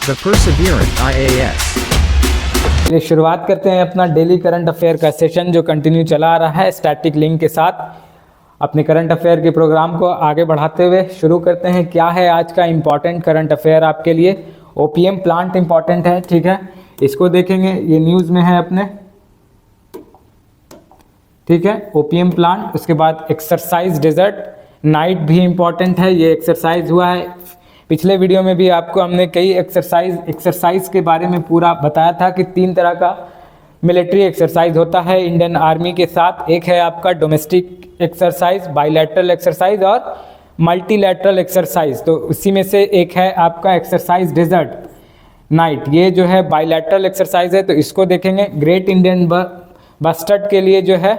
The Perseverant IAS. चलिए शुरुआत करते हैं अपना डेली करंट अफेयर का सेशन जो कंटिन्यू चला आ रहा है स्टैटिक लिंक के साथ। अपने करंट अफेयर के प्रोग्राम को आगे बढ़ाते हुए शुरू करते हैं। क्या है आज का इम्पॉर्टेंट करंट अफेयर आपके लिए? ओपीएम प्लांट इम्पॉर्टेंट है, ठीक है, इसको देखेंगे, ये न्यूज़ में है अपने, ठीक है, ओपीएम प्लांट। उसके बाद एक्सरसाइज डेजर्ट नाइट भी इम्पॉर्टेंट है, ये एक्सरसाइज हुआ है। पिछले वीडियो में भी आपको हमने कई एक्सरसाइज के बारे में पूरा बताया था कि 3 तरह का मिलिट्री एक्सरसाइज होता है इंडियन आर्मी के साथ। एक है आपका डोमेस्टिक एक्सरसाइज, बायलैटरल एक्सरसाइज और मल्टीलैटरल एक्सरसाइज। तो उसी में से एक है आपका एक्सरसाइज डेजर्ट नाइट, ये जो है बायलैटरल एक्सरसाइज है, तो इसको देखेंगे। ग्रेट इंडियन बस्टर्ड के लिए जो है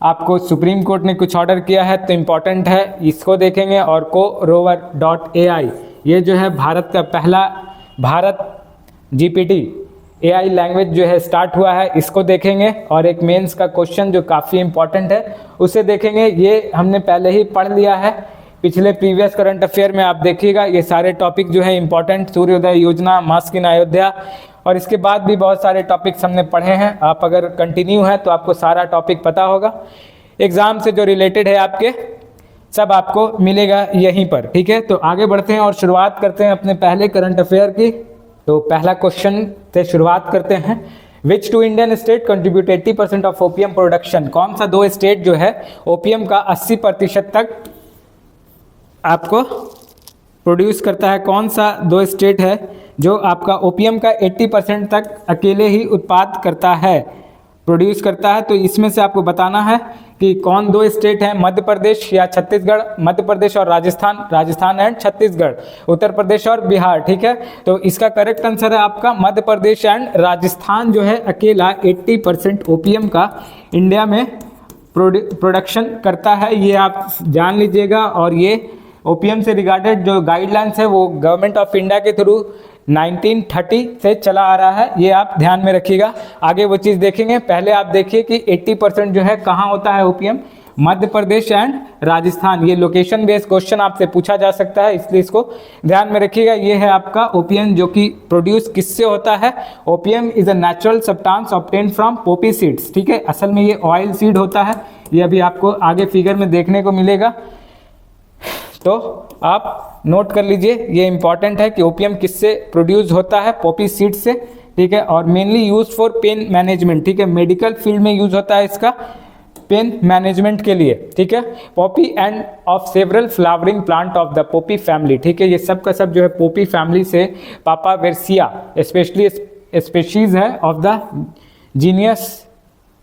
आपको सुप्रीम कोर्ट ने कुछ ऑर्डर किया है तो इम्पॉर्टेंट है, इसको देखेंगे। और CoRover.ai, ये जो है भारत का पहला भारत GPT AI लैंग्वेज जो है स्टार्ट हुआ है, इसको देखेंगे। और एक मेंस का क्वेश्चन जो काफ़ी इम्पॉर्टेंट है उसे देखेंगे, ये हमने पहले ही पढ़ लिया है पिछले प्रीवियस करंट अफेयर में। आप देखिएगा ये सारे टॉपिक जो है इम्पॉर्टेंट, सूर्योदय योजना, मास्क इन अयोध्या, और इसके बाद भी बहुत सारे टॉपिक्स हमने पढ़े हैं। आप अगर कंटिन्यू है तो आपको सारा टॉपिक पता होगा। एग्जाम से जो रिलेटेड है आपके सब आपको मिलेगा यहीं पर, ठीक है। तो आगे बढ़ते हैं और शुरुआत करते हैं अपने पहले करंट अफेयर की। तो पहला क्वेश्चन से शुरुआत करते हैं। Which 2 Indian state contribute 80% of opium production? कौन सा 2 स्टेट जो है ओपीएम का 80% तक आपको प्रोड्यूस करता है? कौन सा 2 स्टेट है जो आपका ओपीएम का 80% तक अकेले ही उत्पाद करता है, प्रोड्यूस करता है? तो इसमें से आपको बताना है कि कौन 2 स्टेट हैं, मध्य प्रदेश या छत्तीसगढ़। मध्य प्रदेश और राजस्थान एंड छत्तीसगढ़, उत्तर प्रदेश और बिहार, ठीक है। तो इसका करेक्ट आंसर है आपका मध्य प्रदेश एंड राजस्थान जो है अकेला 80% ओपीएम का इंडिया में प्रोडक्शन करता है, ये आप जान लीजिएगा। और ये ओपीएम से रिगार्डेड जो गाइडलाइंस है वो गवर्नमेंट ऑफ इंडिया के थ्रू 1930 से चला आ रहा है, ये आप ध्यान में रखिएगा। आगे वो चीज़ देखेंगे। पहले आप देखिए कि 80% जो है कहाँ होता है ओपीएम? मध्य प्रदेश एंड राजस्थान। ये लोकेशन बेस्ड क्वेश्चन आपसे पूछा जा सकता है, इसलिए इसको ध्यान में रखिएगा। ये है आपका ओपीएम जो कि प्रोड्यूस किससे होता है? Opium is a natural substance obtain from poppy seeds, ठीक है। असल में ये ऑयल सीड होता है, ये अभी आपको आगे फिगर में देखने को मिलेगा, तो आप नोट कर लीजिए। ये इंपॉर्टेंट है कि ओपीएम किससे प्रोड्यूस होता है? पॉपी सीड से, ठीक है। और mainly use for pain management, ठीक है, मेडिकल फील्ड में यूज होता है इसका पेन मैनेजमेंट के लिए, ठीक है। Poppy end of several flowering plant of the Poppy family, ठीक है। ये सब का सब जो है पॉपी फैमिली से पापावेरसिया स्पेशली स्पेशीज है ऑफ द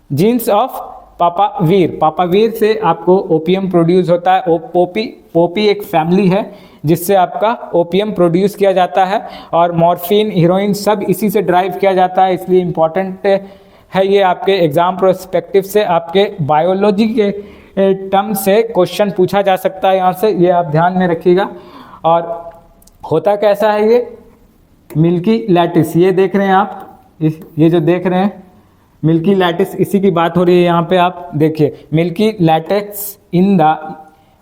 जीन्स ऑफ पापावीर से आपको ओपीएम प्रोड्यूस होता है। पोपी एक फैमिली है जिससे आपका ओपीएम प्रोड्यूस किया जाता है, और मॉर्फिन, हीरोइन सब इसी से ड्राइव किया जाता है, इसलिए इम्पॉर्टेंट है ये आपके एग्जाम प्रोस्पेक्टिव से। आपके बायोलॉजी के टर्म से क्वेश्चन पूछा जा सकता है यहाँ से, ये आप ध्यान में रखिएगा। और होता कैसा है ये? मिल्की लैटिस, ये देख रहे हैं आप, ये जो देख रहे हैं मिल्की लैटिस, इसी की बात हो रही है यहाँ पे। आप देखिए, milky latex in the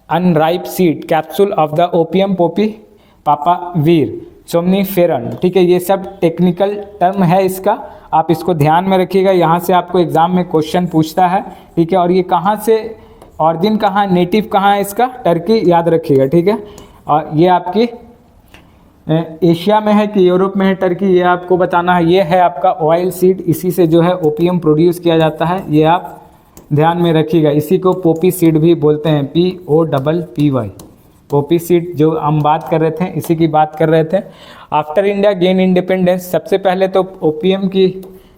unripe seed capsule of the opium poppy Papaver somniferum, ठीक है। ये सब टेक्निकल टर्म है इसका, आप इसको ध्यान में रखिएगा। यहाँ से आपको एग्जाम में क्वेश्चन पूछता है, ठीक है। और ये कहाँ से ऑरिजिन कहाँ, नेटिव कहाँ है इसका? टर्की, याद रखिएगा, ठीक है। और ये आपकी एशिया में है कि यूरोप में है टर्की, ये आपको बताना है। ये है आपका ऑयल सीड, इसी से जो है ओपीएम प्रोड्यूस किया जाता है, ये आप ध्यान में रखिएगा। इसी को पोपी सीड भी बोलते हैं, POPPY, पोपी सीड जो हम बात कर रहे थे, इसी की बात कर रहे थे। आफ्टर इंडिया गेन इंडिपेंडेंस, सबसे पहले तो ओपीएम की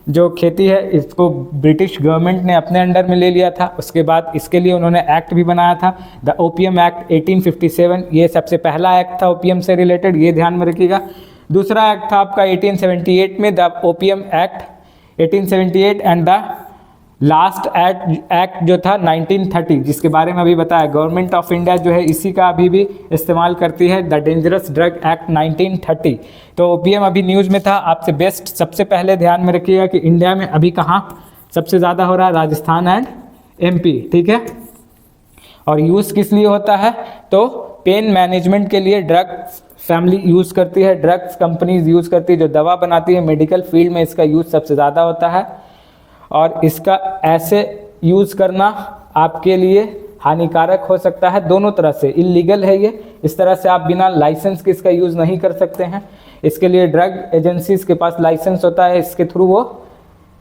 जो खेती है इसको ब्रिटिश गवर्नमेंट ने अपने अंडर में ले लिया था। उसके बाद इसके लिए उन्होंने एक्ट भी बनाया था, द ओपीएम एक्ट 1857। ये सबसे पहला एक्ट था ओपीएम से रिलेटेड, ये ध्यान में रखिएगा। दूसरा एक्ट था आपका 1878 में, the opium act 1878, and the last act जो था 1930, जिसके बारे में अभी बताया। गवर्नमेंट ऑफ इंडिया जो है इसी का अभी भी इस्तेमाल करती है, द डेंजरस ड्रग एक्ट 1930। तो ओपीएम अभी न्यूज़ में था, आपसे बेस्ट सबसे पहले ध्यान में रखिएगा कि इंडिया में अभी कहाँ सबसे ज़्यादा हो रहा है? राजस्थान एंड MP, ठीक है। और यूज़ किस लिए होता है? तो पेन मैनेजमेंट के लिए ड्रग फैमिली यूज़ करती है, ड्रग्स कंपनीज यूज़ करती है, जो दवा बनाती है, मेडिकल फील्ड में इसका यूज़ सबसे ज़्यादा होता है। और इसका ऐसे यूज़ करना आपके लिए हानिकारक हो सकता है, दोनों तरह से इलीगल है ये। इस तरह से आप बिना लाइसेंस के इसका यूज़ नहीं कर सकते हैं। इसके लिए ड्रग एजेंसीज के पास लाइसेंस होता है, इसके थ्रू वो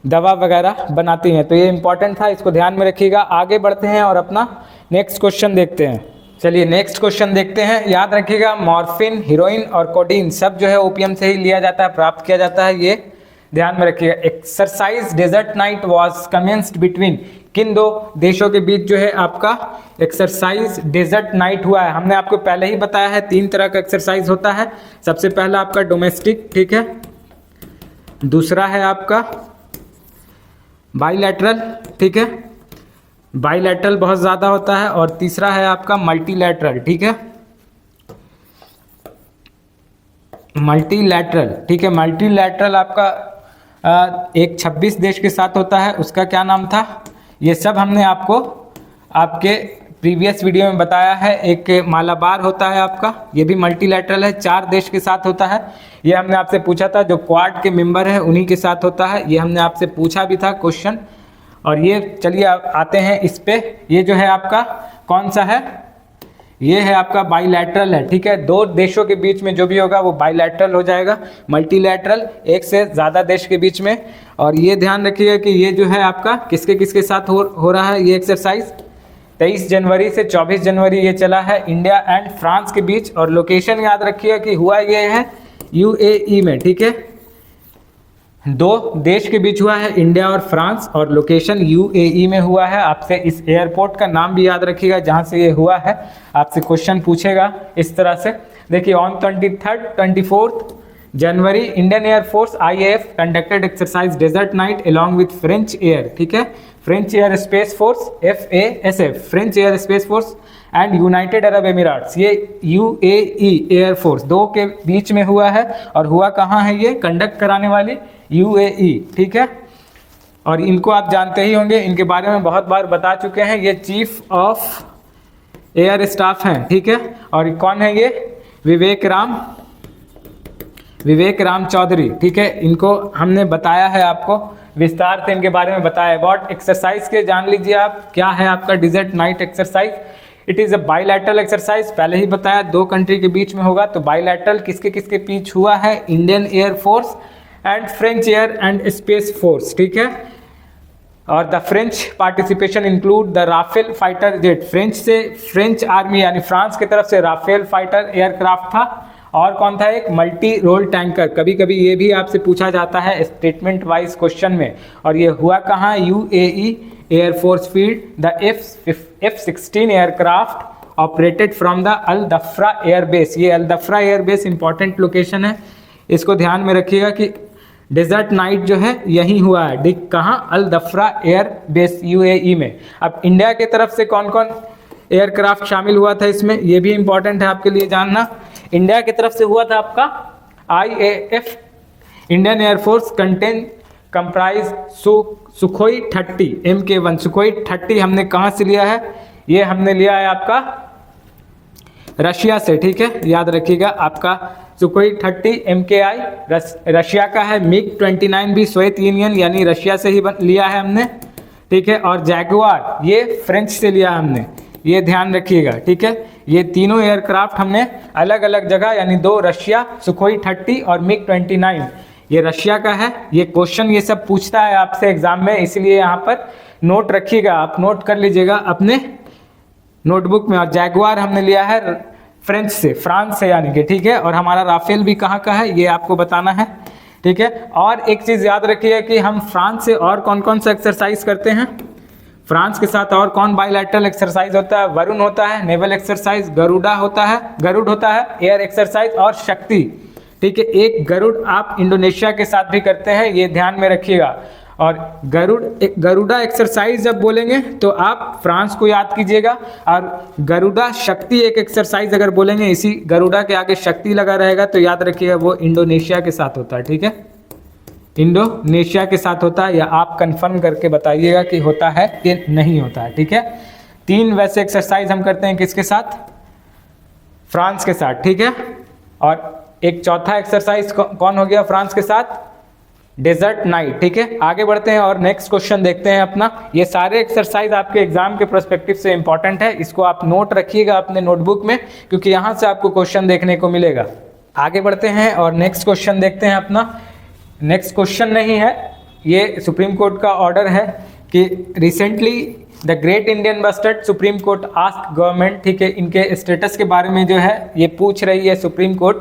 दवा वगैरह बनाती हैं। तो ये इंपॉर्टेंट था, इसको ध्यान में रखिएगा। आगे बढ़ते हैं और अपना नेक्स्ट क्वेश्चन देखते हैं। चलिए नेक्स्ट क्वेश्चन देखते हैं। याद रखिएगा मॉर्फिन, हीरोइन और कोडीन सब जो है ओपियम से ही लिया जाता है, प्राप्त किया जाता है, ये ध्यान में रखिएगा। Exercise Desert Knight was commenced between, किन दो देशों के बीच जो है आपका एक्सरसाइज डेजर्ट नाइट हुआ है। हमने आपको पहले ही बताया है 3 तरह का एक्सरसाइज होता है। सबसे पहला आपका डोमेस्टिक, ठीक है, दूसरा है आपका बाइलैटरल, ठीक है, बाइलैटरल बहुत ज़्यादा होता है, और तीसरा है आपका मल्टीलैटरल, ठीक है, मल्टीलैटरल, ठीक है। मल्टीलैटरल आपका एक 26 देश के साथ होता है, उसका क्या नाम था, ये सब हमने आपको आपके प्रीवियस वीडियो में बताया है। एक मालाबार होता है आपका, ये भी मल्टीलैटरल है, 4 देश के साथ होता है। ये हमने आपसे पूछा था, जो क्वाड के मेंबर है उन्हीं के साथ होता है, ये हमने आपसे पूछा भी था क्वेश्चन। और ये चलिए आते हैं इस पे, ये जो है आपका कौन सा है, ये है आपका बाइलैटरल है, ठीक है। 2 देशों के बीच में जो भी होगा वो बाइलैटरल हो जाएगा। मल्टीलैटरल एक से ज़्यादा देश के बीच में। और ये ध्यान रखिएगा कि ये जो है आपका किसके किसके साथ हो रहा है ये एक्सरसाइज, 23 जनवरी से 24 जनवरी ये चला है इंडिया एंड फ्रांस के बीच। और लोकेशन याद रखिएगा कि हुआ ये है यूएई में, ठीक है। 2 देश के बीच हुआ है, इंडिया और फ्रांस, और लोकेशन यूएई में हुआ है। आपसे इस एयरपोर्ट का नाम भी याद रखिएगा जहां से ये हुआ है, आपसे क्वेश्चन पूछेगा इस तरह से। देखिए on 23rd 24th January Indian air force IAF conducted exercise Desert Knight along with French air, ठीक है, French air space force FASF, French air space force and United Arab Emirates, ये UAE एयरफोर्स 2 के बीच में हुआ है। और हुआ कहाँ है, ये कंडक्ट कराने वाली UAE, ठीक है। और इनको आप जानते ही होंगे, इनके बारे में बहुत बार बता चुके हैं। ये चीफ ऑफ एयर स्टाफ हैं, ठीक है। और कौन है ये, विवेक राम चौधरी, ठीक है। इनको हमने बताया है, आपको विस्तार से इनके बारे में बताया। अबाउट एक्सरसाइज के जान लीजिए आप, क्या है आपका Desert Knight exercise. It is a bilateral exercise, पहले ही बताया 2 कंट्री के बीच में होगा। तो बाइलैटरल किसके किसके बीच हुआ है, Indian air force and French air and space force, ठीक है। और the French participation include the Rafale fighter jet, French army यानी फ्रांस की तरफ से राफेल फाइटर एयरक्राफ्ट था। और कौन था, एक मल्टी रोल टैंकर, कभी कभी ये भी आपसे पूछा जाता है स्टेटमेंट वाइज क्वेश्चन में। और ये हुआ कहाँ, UAE air force field. The F-16 aircraft operated from the Al Dhafra airbase, ये Al Dhafra airbase important location है, इसको ध्यान में रखिएगा कि डेजर्ट नाइट जो है यही हुआ है, कहाँ, अल दफ्रा एयरबेस UAE में। अब इंडिया की तरफ से कौन कौन एयरक्राफ्ट शामिल हुआ था इसमें, ये भी इंपॉर्टेंट है आपके लिए जानना। इंडिया की तरफ से हुआ था आपका IAF Indian air force comprise Sukhoi 30 MK1, Sukhoi 30 हमने कहाँ से लिया है, ये हमने लिया है आपका रशिया से, ठीक है। याद रखिएगा आपका सुखोई 30 MKI रशिया का है। MiG-29 भी सोवियत यूनियन यानी रशिया से ही लिया है हमने, ठीक है। और जैगुआर ये फ्रेंच से लिया हमने, ये ध्यान रखिएगा, ठीक है। ये तीनों एयरक्राफ्ट हमने अलग अलग जगह यानी 2 रशिया सुखोई 30 और MiG-29 ये रशिया का है। ये क्वेश्चन ये सब पूछता है आपसे एग्जाम में, इसलिए यहाँ पर नोट रखिएगा, आप नोट कर लीजिएगा अपने नोटबुक में। और जैगुआर हमने लिया है फ्रेंच से, फ्रांस से यानी कि, ठीक है। और हमारा राफेल भी कहाँ का है ये आपको बताना है, ठीक है। और एक चीज़ याद रखिए कि हम फ्रांस से और कौन कौन सा एक्सरसाइज करते हैं, फ्रांस के साथ और कौन बाइलैटरल एक्सरसाइज होता है, वरुण होता है नेवल एक्सरसाइज, गरुड़ होता है एयर एक्सरसाइज, और शक्ति, ठीक है। एक गरुड़ आप इंडोनेशिया के साथ भी करते हैं, ये ध्यान में रखिएगा। और गरुड़ा एक्सरसाइज जब बोलेंगे तो आप फ्रांस को याद कीजिएगा। और गरुड़ा शक्ति एक एक्सरसाइज अगर बोलेंगे, इसी गरुड़ा के आगे शक्ति लगा रहेगा तो याद रखिएगा वो इंडोनेशिया के साथ होता है, ठीक है, इंडोनेशिया के साथ होता है। या आप कंफर्म करके बताइएगा कि होता है कि नहीं होता है, ठीक है। 3 वैसे एक्सरसाइज हम करते हैं किसके साथ, फ्रांस के साथ, ठीक है। और एक चौथा एक्सरसाइज कौन हो गया फ्रांस के साथ, डेजर्ट नाइट। ठीक है, आगे बढ़ते हैं और नेक्स्ट क्वेश्चन देखते हैं अपना। ये सारे एक्सरसाइज आपके एग्जाम के पर्सपेक्टिव से इंपॉर्टेंट है, इसको आप नोट रखिएगा अपने नोटबुक में, क्योंकि यहाँ से आपको क्वेश्चन देखने को मिलेगा। आगे बढ़ते हैं और नेक्स्ट क्वेश्चन देखते हैं अपना। नेक्स्ट क्वेश्चन नहीं है, ये सुप्रीम कोर्ट का ऑर्डर है कि recently the great Indian bustard supreme court ask government, ठीक है, इनके स्टेटस के बारे में जो है ये पूछ रही है Supreme Court.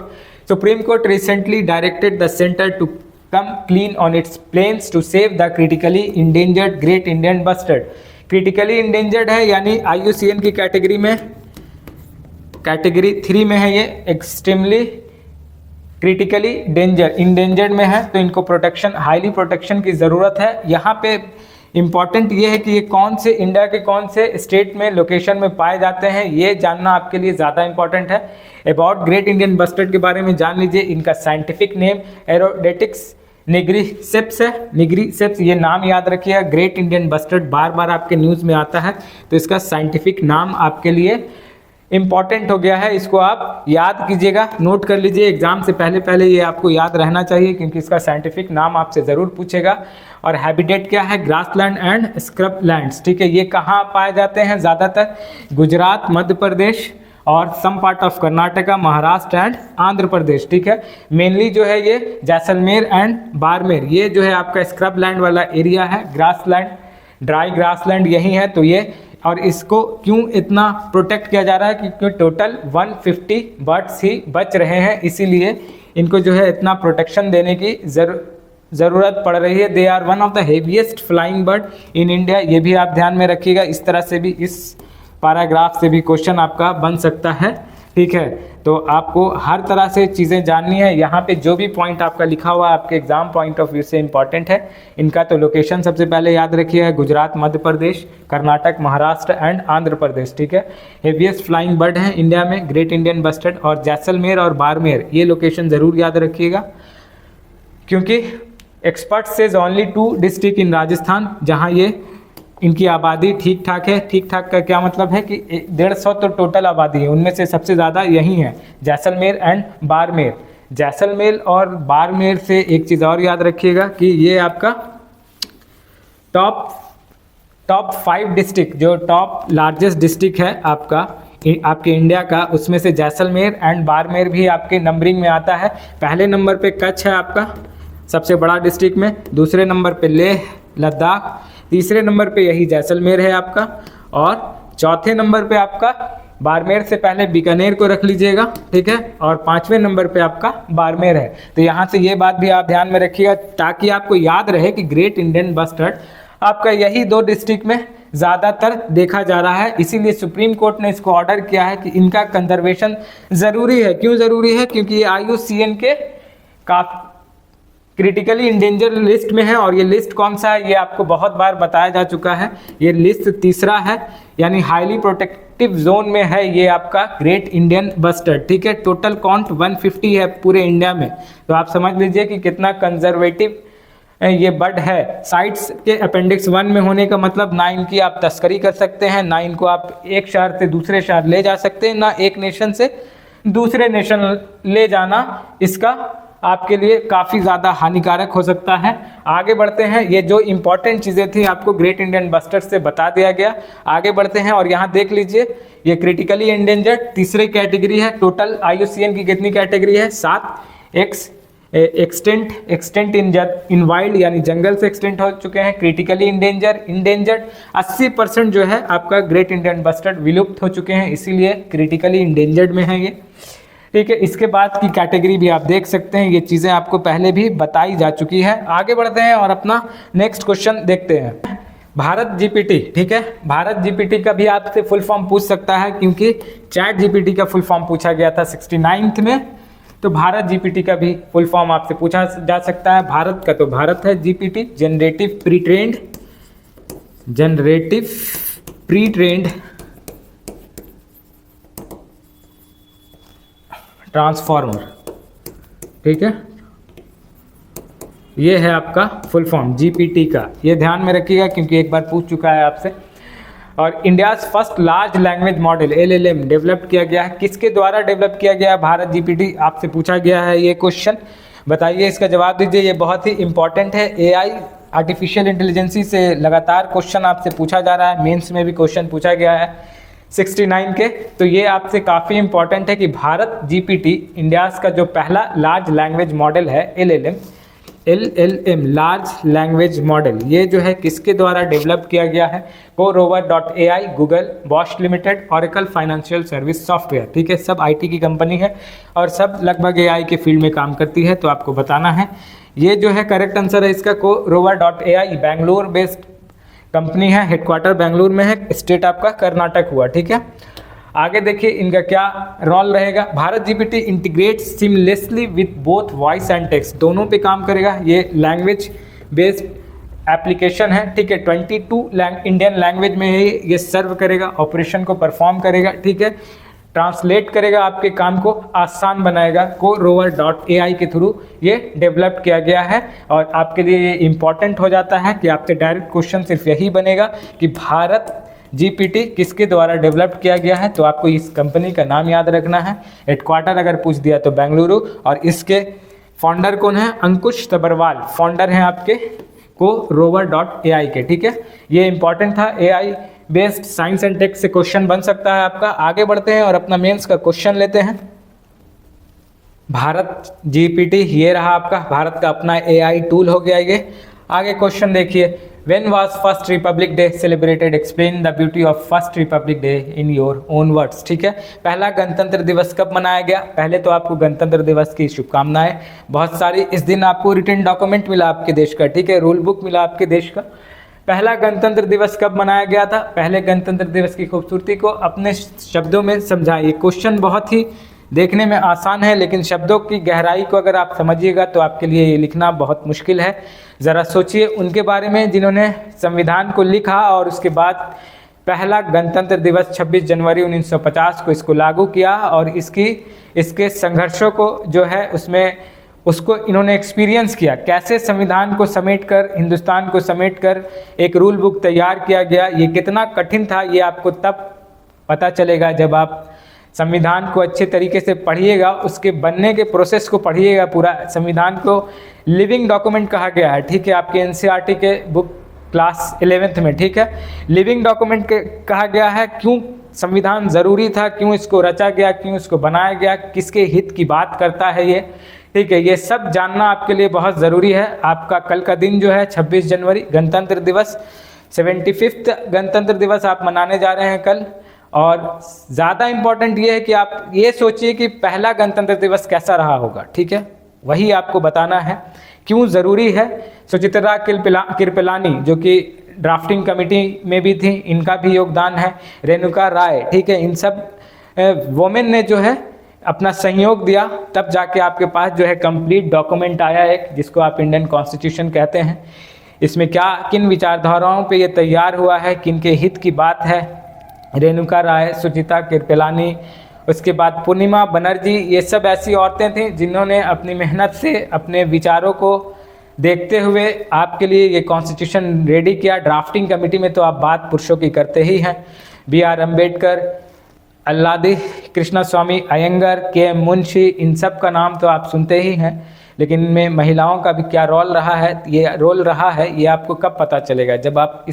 Supreme Court recently directed the centre to come clean on its plans to save the critically endangered great Indian bustard. Critically endangered है यानी IUCN की कैटेगरी में, कैटेगरी 3 में है ये, एक्सट्रीमली क्रिटिकली इंडेंजर्ड में है, तो इनको प्रोटेक्शन, हाईली प्रोटेक्शन की ज़रूरत है। यहाँ पे इम्पॉर्टेंट ये है कि ये कौन से इंडिया के कौन से स्टेट में लोकेशन में पाए जाते हैं, ये जानना आपके लिए ज़्यादा इंपॉर्टेंट है। अबाउट ग्रेट इंडियन बस्टर्ड के बारे में जान लीजिए। इनका साइंटिफिक नेम एरोडेटिक्स निग्रीसेप्स है, निग्रीसेप्स, ये नाम याद रखिएगा। ग्रेट इंडियन बस्टर्ड बार बार आपके न्यूज़ में आता है, तो इसका साइंटिफिक नाम आपके लिए इम्पॉर्टेंट हो गया है, इसको आप याद कीजिएगा, नोट कर लीजिए। एग्जाम से पहले पहले ये आपको याद रहना चाहिए, क्योंकि इसका साइंटिफिक नाम आपसे ज़रूर पूछेगा। और हैबिटेट क्या है, ग्रासलैंड एंड स्क्रब लैंड्स। ठीक है, ये कहाँ पाए जाते हैं ज़्यादातर, गुजरात, मध्य प्रदेश और some part of Karnataka, Maharashtra and Andhra Pradesh. ठीक है, मेनली जो है ये जैसलमेर एंड बाड़मेर, ये जो है आपका स्क्रब लैंड वाला एरिया है, ग्रासलैंड, ड्राई ग्रासलैंड यही है। तो ये, और इसको क्यों इतना प्रोटेक्ट किया जा रहा है, क्योंकि टोटल 150 बर्ड्स ही बच रहे हैं, इसीलिए इनको जो है इतना प्रोटेक्शन देने की ज़रूरत पड़ रही है। They are one of the heaviest flying bird in India, ये भी आप ध्यान में रखिएगा। इस तरह से भी, इस पैराग्राफ से भी क्वेश्चन आपका बन सकता है। ठीक है, तो आपको हर तरह से चीज़ें जाननी है। यहाँ पे जो भी पॉइंट आपका लिखा हुआ है आपके एग्जाम पॉइंट ऑफ व्यू से इंपॉर्टेंट है। इनका तो लोकेशन सबसे पहले याद रखिएगा, गुजरात, मध्य प्रदेश, कर्नाटक, महाराष्ट्र एंड आंध्र प्रदेश। ठीक है, हेवीएस्ट फ्लाइंग बर्ड है इंडिया में ग्रेट इंडियन बस्टर्ड, और जैसलमेर और बाड़मेर ये लोकेशन ज़रूर याद रखिएगा, क्योंकि expert says only 2 district in Rajasthan जहाँ ये इनकी आबादी ठीक ठाक है। ठीक ठाक का क्या मतलब है कि 150 तो टोटल आबादी है, उनमें से सबसे ज़्यादा यही है, जैसलमेर एंड बाड़मेर। जैसलमेर और बाड़मेर से एक चीज़ और याद रखिएगा कि ये आपका टॉप 5 डिस्ट्रिक्ट, जो टॉप लार्जेस्ट डिस्ट्रिक्ट है आपके इंडिया का, उसमें से जैसलमेर एंड बाड़मेर भी आपके नंबरिंग में आता है। पहले नंबर पे कच्छ है आपका सबसे बड़ा डिस्ट्रिक्ट में, दूसरे नंबर पे लेह लद्दाख, तीसरे नंबर पे यही जैसलमेर है आपका, और चौथे नंबर पे आपका बाड़मेर से पहले बीकानेर को रख लीजिएगा। ठीक है, और 5वें नंबर पे आपका बाड़मेर है। तो यहाँ से ये बात भी आप ध्यान में रखिएगा, ताकि आपको याद रहे कि ग्रेट इंडियन बस्टर्ड आपका यही 2 डिस्ट्रिक्ट में ज़्यादातर देखा जा रहा है। इसीलिए सुप्रीम कोर्ट ने इसको ऑर्डर किया है कि इनका कंजर्वेशन ज़रूरी है। क्यों ज़रूरी है, क्योंकि ये IUCN के क्रिटिकली इंडेंजर लिस्ट में है। और ये लिस्ट कौन सा है, ये आपको बहुत बार बताया जा चुका है। ये लिस्ट तीसरा है, यानी हाईली प्रोटेक्टिव जोन में है ये आपका ग्रेट इंडियन बस्टर्ड। ठीक है, टोटल काउंट 150 है पूरे इंडिया में, तो आप समझ लीजिए कि कितना कंजर्वेटिव ये बर्ड है। साइट्स के अपेंडिक्स 1 में होने का मतलब ना इनकी आप तस्करी कर सकते हैं, ना इनको आप एक शहर से दूसरे शहर ले जा सकते हैं, ना एक नेशन से दूसरे नेशन ले जाना इसका आपके लिए काफ़ी ज़्यादा हानिकारक हो सकता है। आगे बढ़ते हैं, ये जो इंपॉर्टेंट चीज़ें थी आपको ग्रेट इंडियन बस्टर्ड से बता दिया गया। आगे बढ़ते हैं और यहाँ देख लीजिए, ये क्रिटिकली इंडेंजर्ड तीसरी कैटेगरी है। टोटल IUCN की कितनी कैटेगरी है, 7। एक्सटेंट इन वाइल्ड, यानी जंगल से एक्सटेंट हो चुके हैं। क्रिटिकली इंडेंजर्ड 80% जो है आपका ग्रेट इंडियन बस्टर्ड विलुप्त हो चुके हैं, इसीलिए क्रिटिकली इंडेंजर्ड में है ये। ठीक है, इसके बाद की कैटेगरी भी आप देख सकते हैं, ये चीज़ें आपको पहले भी बताई जा चुकी है। आगे बढ़ते हैं और अपना नेक्स्ट क्वेश्चन देखते हैं। भारत GPT, ठीक है, भारत GPT का भी आपसे फुल फॉर्म पूछ सकता है, क्योंकि चैट GPT का फुल फॉर्म पूछा गया था 69th में, तो भारत GPT का भी फुल फॉर्म आपसे पूछा जा सकता है। भारत का तो भारत है GPT, generative pre trend transformer. ठीक है, ये है आपका फुल फॉर्म GPT का, ये ध्यान में रखिएगा क्योंकि एक बार पूछ चुका है आपसे। और India's first large language model LLM develop किया गया है, किसके द्वारा डेवलप किया गया है? भारत GPT आपसे पूछा गया है ये क्वेश्चन, बताइए इसका जवाब दीजिए। ये बहुत ही इंपॉर्टेंट है, AI आर्टिफिशियल इंटेलिजेंसी से लगातार क्वेश्चन आपसे पूछा जा रहा है, मेंस में भी क्वेश्चन पूछा गया है 69 के। तो ये आपसे काफ़ी इंपॉर्टेंट है कि भारत GPT इंडियाज का जो पहला लार्ज लैंग्वेज मॉडल है LLM लार्ज लैंग्वेज मॉडल, ये जो है किसके द्वारा डेवलप किया गया है? CoRover.ai, Google, Bosch limited, Oracle financial service software, ठीक है, सब IT की कंपनी है और सब लगभग AI के फील्ड में काम करती है, तो आपको बताना है। ये जो है करेक्ट आंसर है इसका, CoRover.ai बैंगलोर बेस्ड कंपनी है, हेडक्वार्टर बैंगलोर में है, स्टेट आपका कर्नाटक हुआ, ठीक है। आगे देखिए इनका क्या रोल रहेगा। Bharat GPT integrate seamlessly with both voice and text, दोनों पे काम करेगा। ये लैंग्वेज बेस्ड एप्लीकेशन है, ठीक है, 22 इंडियन लैंग्वेज में ये सर्व करेगा, ऑपरेशन को परफॉर्म करेगा, ठीक है, ट्रांसलेट करेगा, आपके काम को आसान बनाएगा। CoRover.ai के थ्रू ये डेवलप किया गया है और आपके लिए ये इम्पॉर्टेंट हो जाता है कि आपसे डायरेक्ट क्वेश्चन सिर्फ यही बनेगा कि भारत GPT किसके द्वारा डेवलप किया गया है, तो आपको इस कंपनी का नाम याद रखना है। हेडक्वार्टर अगर पूछ दिया तो बेंगलुरु, और इसके फाउंडर कौन है? अंकुश तबरवाल फाउंडर हैं आपके CoRover.ai के, ठीक है। ये इंपॉर्टेंट था, AI based science and tech से क्वेश्चन बन सकता है आपका। आगे बढ़ते हैं और अपना मेंस का क्वेश्चन लेते हैं। भारत GPT ये रहा आपका, भारत का अपना AI टूल हो गया ये। आगे क्वेश्चन देखिए, When was first Republic Day celebrated? Explain the beauty of first Republic Day in your own words, ठीक है। पहला गणतंत्र दिवस कब मनाया गया? पहले तो आपको गणतंत्र दिवस की शुभकामनाएं बहुत सारी। इस दिन आपको रिटन डॉक्यूमेंट मिला आपके देश का, ठीक है, रूल बुक मिला आपके देश का। पहला गणतंत्र दिवस कब मनाया गया था? पहले गणतंत्र दिवस की खूबसूरती को अपने शब्दों में समझाइए। क्वेश्चन बहुत ही देखने में आसान है, लेकिन शब्दों की गहराई को अगर आप समझिएगा तो आपके लिए ये लिखना बहुत मुश्किल है। ज़रा सोचिए उनके बारे में जिन्होंने संविधान को लिखा और उसके बाद पहला गणतंत्र दिवस 26 जनवरी 1950 को इसको लागू किया, और इसके संघर्षों को जो है उसको इन्होंने एक्सपीरियंस किया, कैसे संविधान को समेटकर, हिंदुस्तान को समेटकर एक रूल बुक तैयार किया गया। ये कितना कठिन था ये आपको तब पता चलेगा जब आप संविधान को अच्छे तरीके से पढ़िएगा, उसके बनने के प्रोसेस को पढ़िएगा। पूरा संविधान को लिविंग डॉक्यूमेंट कहा गया है, ठीक है, आपके NCERT के बुक क्लास 11th में, ठीक है, लिविंग डॉक्यूमेंट कहा गया है। क्यों संविधान ज़रूरी था, क्यों इसको रचा गया, क्यों इसको बनाया गया, किसके हित की बात करता है ये, ठीक है, ये सब जानना आपके लिए बहुत ज़रूरी है। आपका कल का दिन जो है 26 जनवरी गणतंत्र दिवस, 75वां गणतंत्र दिवस आप मनाने जा रहे हैं कल। और ज़्यादा इम्पॉर्टेंट ये है कि आप ये सोचिए कि पहला गणतंत्र दिवस कैसा रहा होगा, ठीक है, वही आपको बताना है, क्यों ज़रूरी है। सुचित्रा कृपलानी जो कि ड्राफ्टिंग कमेटी में भी थी, इनका भी योगदान है, रेणुका राय, ठीक है, इन सब वोमेन ने जो है अपना सहयोग दिया, तब जाके आपके पास जो है कंप्लीट डॉक्यूमेंट आया एक, जिसको आप इंडियन कॉन्स्टिट्यूशन कहते हैं। इसमें क्या किन विचारधाराओं पे ये तैयार हुआ है, किन के हित की बात है? रेणुका राय, सुचित्रा कृपलानी, उसके बाद पूर्णिमा बनर्जी, ये सब ऐसी औरतें थीं जिन्होंने अपनी मेहनत से अपने विचारों को देखते हुए आपके लिए ये कॉन्स्टिट्यूशन रेडी किया। ड्राफ्टिंग कमेटी में तो आप बात पुरुषों की करते ही हैं, BR अम्बेडकर, अल्लादी कृष्णा स्वामी अयंगर, KM मुंशी, इन सब का नाम तो आप सुनते ही हैं, लेकिन इनमें महिलाओं का भी क्या रोल रहा है, ये आपको कब पता चलेगा? जब आप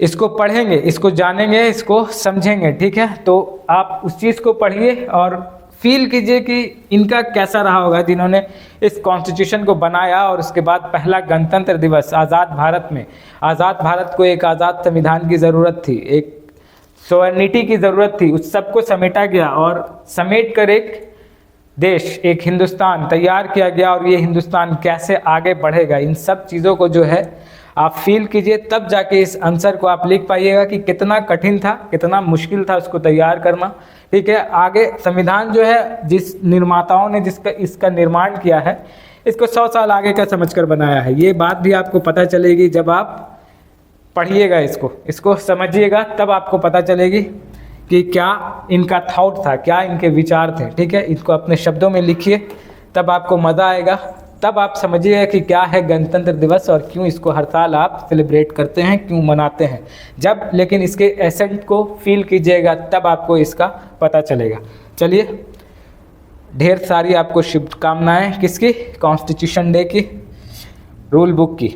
इसको पढ़ेंगे, इसको जानेंगे, इसको समझेंगे, ठीक है। तो आप उस चीज़ को पढ़िए और फील कीजिए कि इनका कैसा रहा होगा जिन्होंने इस कॉन्स्टिट्यूशन को बनाया। और उसके बाद पहला गणतंत्र दिवस आज़ाद भारत में, आज़ाद भारत को एक आज़ाद संविधान की ज़रूरत थी, एक सोवर्निटी की ज़रूरत थी, उस सबको समेटा गया और समेट कर एक देश, एक हिंदुस्तान तैयार किया गया। और ये हिंदुस्तान कैसे आगे बढ़ेगा, इन सब चीज़ों को जो है आप फील कीजिए, तब जाके इस आंसर को आप लिख पाइएगा कि कितना कठिन था, कितना मुश्किल था उसको तैयार करना, ठीक है। आगे संविधान जो है, जिस निर्माताओं ने इसका निर्माण किया है, इसको 100 साल आगे का समझकर बनाया है। ये बात भी आपको पता चलेगी जब आप पढ़िएगा, इसको समझिएगा, तब आपको पता चलेगी कि क्या इनका थॉट था, क्या इनके विचार थे, ठीक है। इसको अपने शब्दों में लिखिए, तब आपको मज़ा आएगा तब आप समझिए कि क्या है गणतंत्र दिवस और क्यों इसको हर साल आप सेलिब्रेट करते हैं, क्यों मनाते हैं। जब लेकिन इसके एसेंट को फील कीजिएगा तब आपको इसका पता चलेगा। चलिए, ढेर सारी आपको शुभकामनाएं किसकी, कॉन्स्टिट्यूशन डे की, रूल बुक की।